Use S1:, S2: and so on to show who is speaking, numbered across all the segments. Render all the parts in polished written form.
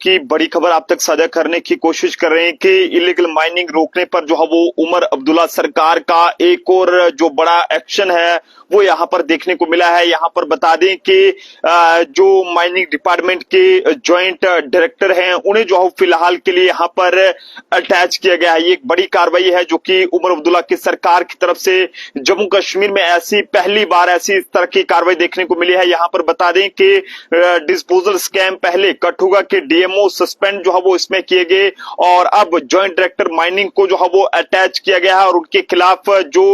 S1: की बड़ी खबर आप तक साझा करने की कोशिश कर रहे हैं कि इलीगल माइनिंग रोकने पर जो है वो उमर अब्दुल्ला सरकार का एक और जो बड़ा एक्शन है वो यहाँ पर देखने को मिला है। यहाँ पर बता दें कि जो माइनिंग डिपार्टमेंट के जॉइंट डायरेक्टर हैं उन्हें जो है फिलहाल के लिए यहाँ पर अटैच किया गया है। ये एक बड़ी कार्रवाई है जो कि उमर अब्दुल्ला की सरकार की तरफ से जम्मू कश्मीर में ऐसी पहली बार ऐसी इस तरह की कार्रवाई देखने को मिली है। यहाँ पर बता दें कि डिस्पोजल स्कैम पहले कठुआ के डीएमओ सस्पेंड जो है वो इसमें किए गए और अब जॉइंट डायरेक्टर माइनिंग को जो है वो अटैच किया गया है और उनके खिलाफ जो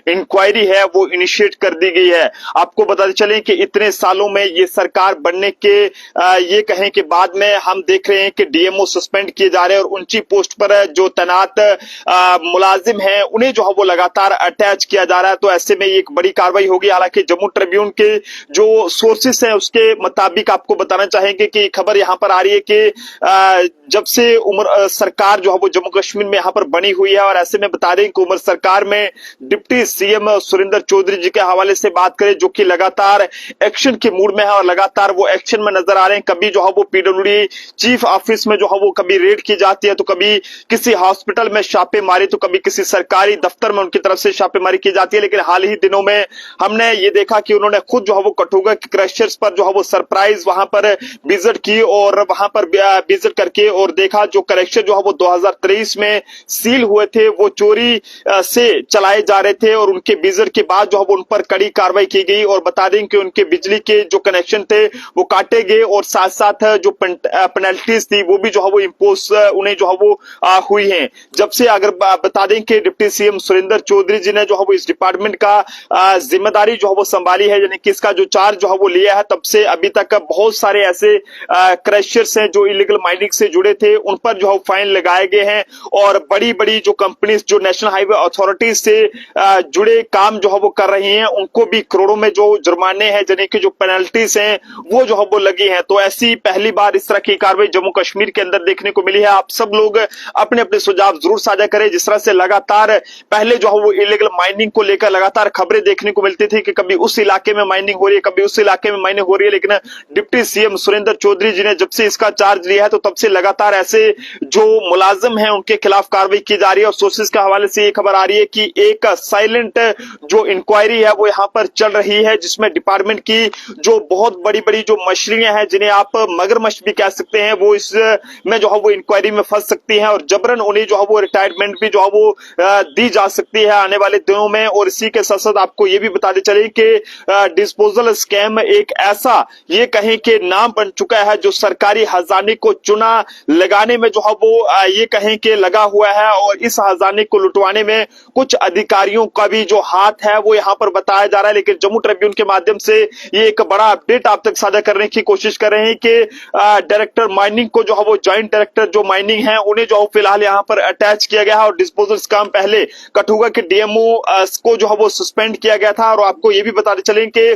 S1: इंक्वायरी है वो इनिशिएट कर दी गई है। आपको बताते चले कि इतने सालों में ये सरकार बनने के ये कहें कि बाद में हम देख रहे हैं कि डीएमओ सस्पेंड किए जा रहे हैं और ऊंची पोस्ट पर जो तैनात मुलाजिम हैं उन्हें जो है वो लगातार अटैच किया जा रहा है। तो ऐसे में एक बड़ी कार्रवाई होगी। हालांकि जम्मू ट्रिब्यून के जो सोर्सेस हैं उसके मुताबिक आपको बताना चाहेंगे कि खबर यहाँ पर आ रही है कि जब से उमर सरकार जो है वो जम्मू कश्मीर में यहाँ पर बनी हुई है और ऐसे में बता दें कि उमर सरकार में डिप्टी सीएम सुरेंद्र चौधरी जी के हवाले से बात करें जो कि लगातार एक्शन के मूड में है और लगातार वो एक्शन में नजर आ रहे हैं। कभी जो है वो पीडब्ल्यूडी चीफ ऑफिस में जो है वो कभी रेड की जाती है तो कभी किसी हॉस्पिटल में छापेमारी तो कभी किसी सरकारी दफ्तर में उनकी तरफ से छापेमारी की जाती है। लेकिन हाल ही दिनों में हमने ये देखा कि उन्होंने खुद जो है वो कठुआ के क्रशर्स पर जो है वो सरप्राइज वहां पर विजिट की और वहां पर विजिट करके और देखा जो क्रशर जो है वो 2023 में सील हुए थे वो चोरी से चलाए जा रहे थे और उनके विजिट के बाद जो है वो उन पर कड़ी कार्रवाई की गई और बता दें कि उनके बिजली के जो कनेक्शन थे वो काटे गए और साथ साथ जो पेनल्टीज थी वो भी जो है वो इम्पोज उन्हें जो है वो हुई हैं। जब से अगर बता दें कि डिप्टी सीएम सुरेंद्र चौधरी जी ने जो है वो इस डिपार्टमेंट का जिम्मेदारी जो है वो संभाली है यानी कि इसका जो चार्ज जो है वो लिया है तब से अभी तक बहुत सारे ऐसे क्रशर्स हैं जो इलीगल माइनिंग से जुड़े थे उन पर जो है फाइन लगाए गए हैं और बड़ी बड़ी जो कंपनीज जो नेशनल हाईवे अथॉरिटी से जुड़े काम जो है वो कर रही हैं उनको भी करोड़ों में जो जुर्माने हैं यानी कि जो पेनल्टीज हैं वो जो है वो लगी हैं। तो ऐसी पहली बार इस तरह की कार्रवाई जम्मू कश्मीर के अंदर देखने को मिली है। आप सब लोग अपने अपने सुझाव जरूर साझा करें। जिस तरह से लगातार पहले जो है वो इलीगल माइनिंग को लेकर लगातार खबरें देखने को मिलती थी कि कभी उस इलाके में माइनिंग हो रही है कभी उस इलाके में माइनिंग हो रही है, लेकिन डिप्टी सीएम सुरेंद्र चौधरी जी ने जब से इसका चार्ज लिया है तो तब से लगातार ऐसे जो मुलाजिम हैं उनके खिलाफ कार्रवाई की जा रही है। और सोर्सेज के हवाले से ये खबर आ रही है कि एक साइलेंट जो इंक्वायरी है वो यहाँ पर चल रही है जिसमें डिपार्टमेंट की जो बहुत बड़ी बड़ी जो मछलियां हैं जिन्हें आप मगरमच्छ भी कह सकते हैं वो इसमें जो है वो इंक्वायरी में फंस सकती हैं और जबरन उन्हें जो है वो रिटायरमेंट भी जो है वो दी जा सकती है आने वाले दिनों में। और इसी के साथ साथ आपको ये भी बताते चले कि डिस्पोजल स्कैम एक ऐसा ये कहें कि नाम बन चुका है जो सरकारी खजाने को चुना लगाने में जो है वो ये कहें कि लगा हुआ है और इस खजाने को लुटवाने में कुछ अधिकारियों का भी जो हाथ है वो यहाँ पर बताया जा रहा है। लेकिन जम्मू ट्रिब्यून के माध्यम से ये एक बड़ा अपडेट आप तक साझा करने की कोशिश कर रहे हैं कि डायरेक्टर माइनिंग को जो है वो जॉइंट डायरेक्टर जो माइनिंग है उन्हें जो फिलहाल यहाँ पर अटैच किया गया है और डिस्पोजल स्कैम पहले कठुआ के डीएमओ को जो है वो सस्पेंड किया गया था। और आपको ये भी बताते चलें कि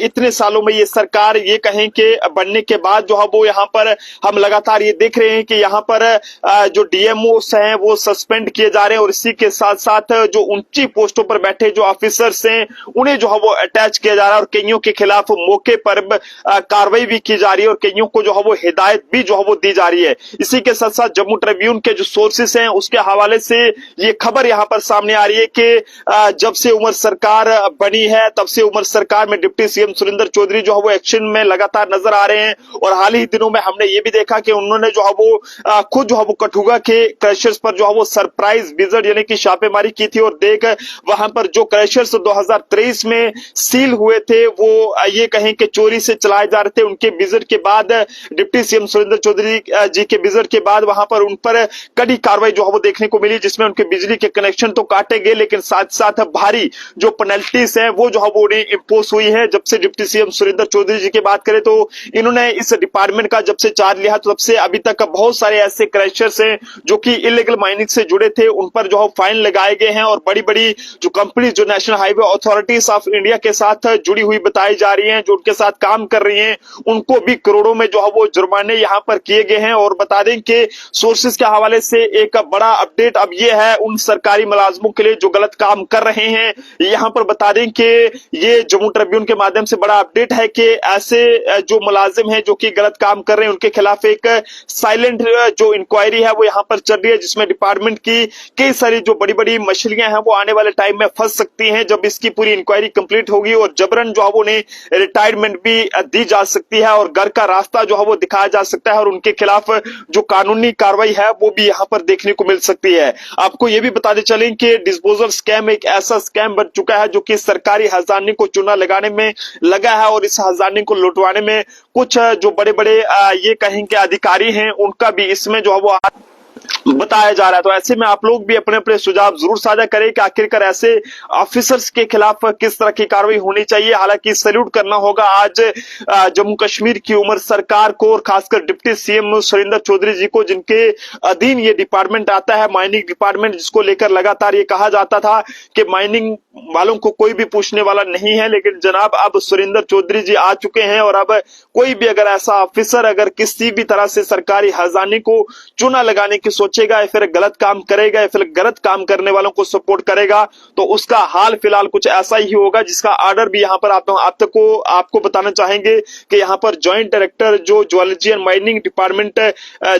S1: इतने सालों में ये सरकार ये कहें कि बनने के बाद जो है वो यहाँ पर हम लगातार ये देख रहे हैं कि यहाँ पर जो डीएमओ हैं वो सस्पेंड किए जा रहे हैं और इसी के साथ साथ जो ऊंची पोस्टों पर बैठे जो ऑफिसर्स हैं उन्हें जो है वो अटैच किया जा रहा है और कईयों के खिलाफ मौके पर कार्रवाई भी की जा रही है और कईयों को जो है वो हिदायत भी जो है वो दी जा रही है। इसी के साथ साथ जम्मू ट्रिब्यून के जो सोर्सेस हैं उसके हवाले से ये खबर यहाँ पर सामने आ रही है कि जब से उमर सरकार बनी है तब से उमर सरकार में डिप्टी सीएम सुरेंद्र चौधरी जो है वो एक्शन में लगातार नजर आ रहे हैं और हाल ही दिनों में हमने ये भी देखा कि उन्होंने जो है वो खुद जो है वो कठुआ के क्रशर्स पर जो है वो सरप्राइज विजिट यानी कि छापेमारी की थी और देख वहां पर जो क्रशर्स 2023 में सील हुए थे वो ये कहें कि चोरी से चलाए जा रहे थे। उनके विजिट के बाद डिप्टी सीएम सुरेंद्र चौधरी जी के विजिट के बाद वहां पर उन पर कड़ी कार्रवाई जो है वो देखने को मिली जिसमें उनके बिजली के कनेक्शन तो काटे गए लेकिन साथ साथ भारी जो पेनल्टीज है वो जो है वो उन्हें इम्पोज हुई है। जब से डिप्टी सीएम सुरेंद्र चौधरी जी की बात करें तो इन्होंने इस डिपार्टमेंट का जब से चार्ज लिया तब से अभी तक बहुत सारे ऐसे क्रशर्स हैं जो कि इलीगल माइनिंग से जुड़े थे उन पर जो है फाइन लगाए गए हैं और बड़ी बड़ी जो कंपनी जो national highway authorities of India के साथ जुड़ी हुई बताई जा रही हैं, जो उनके साथ काम कर रही हैं, उनको भी करोड़ों में जो है वो जुर्माने यहां पर किए गए हैं। और बता दें कि सोर्सेज के हवाले से एक बड़ा अपडेट अब ये है उन सरकारी मुलाजमों के लिए जो गलत काम कर रहे हैं। यहां पर बता दें कि ये जम्मू ट्रिब्यून के माध्यम से बड़ा अपडेट है कि ऐसे जो मुलाजिम हैं जो कि गलत काम कर रहे हैं, उनके खिलाफ एक साइलेंट जो इंक्वायरी है वो यहां पर चल रही है, जिसमें डिपार्टमेंट की कई सारी जो बड़ी बड़ी मछलियां हैं वो आने वाले टाइम में फंस सकती हैं जब इसकी पूरी इंक्वायरी कंप्लीट होगी, और जबरन जो है वो उन्हें रिटायरमेंट भी दी जा सकती है और घर का रास्ता जो है वो दिखाया जा सकता है, और उनके खिलाफ जो कानूनी कार्रवाई है वो भी यहां पर देखने को मिल सकती है। आपको ये भी बताते चलें कि डिस्पोजल स्कैम एक ऐसा स्कैम बन चुका है जो कि सरकारी खजाने को चूना लगाने में लगा है, और इस खजाने को लुटवाने में कुछ जो बड़े बड़े ये कहेंगे अधिकारी हैं उनका भी इसमें जो है वो बताया जा रहा है। तो ऐसे में आप लोग भी अपने अपने सुझाव जरूर साझा करें कि आखिरकार ऐसे ऑफिसर्स के खिलाफ किस तरह की कार्रवाई होनी चाहिए। हालांकि सैल्यूट करना होगा आज जम्मू कश्मीर की उमर सरकार को, और खासकर डिप्टी सीएम सुरेंद्र चौधरी जी को, जिनके अधीन ये डिपार्टमेंट आता है, माइनिंग डिपार्टमेंट, जिसको लेकर लगातार ये कहा जाता था कि माइनिंग वालों को कोई भी पूछने वाला नहीं है। लेकिन जनाब अब सुरेंद्र चौधरी जी आ चुके हैं, और अब कोई भी अगर ऐसा ऑफिसर अगर किसी भी तरह से सरकारी खजाने को चूना लगाने की सोचेगा या फिर गलत काम करेगा या फिर गलत काम करने वालों को सपोर्ट करेगा, तो उसका हाल फिलहाल कुछ ऐसा ही होगा, जिसका ऑर्डर भी यहां पर आपको बताना चाहेंगे कि यहां पर ज्वाइंट डायरेक्टर जो jewellery and mining department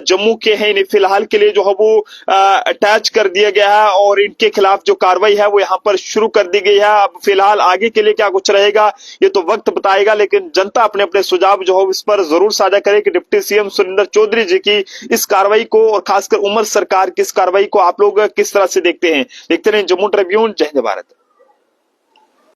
S1: Jammu के हैं, इन्हें फिलहाल के लिए जो है वो अटैच कर दिया गया है, और इनके खिलाफ जो कार्रवाई है वो यहां पर शुरू कर दी गई है। अब फिलहाल आगे के लिए क्या कुछ रहेगा ये तो वक्त बताएगा, लेकिन जनता अपने अपने सुझाव जो हो इस पर जरूर साझा करे कि डिप्टी सीएम सुरेंद्र चौधरी जी की इस कार्रवाई को और खासकर उमर सरकार की इस कार्रवाई को आप लोग किस तरह से देखते हैं। देखते रहे जम्मू ट्रिब्यून। जय हिंद भारत।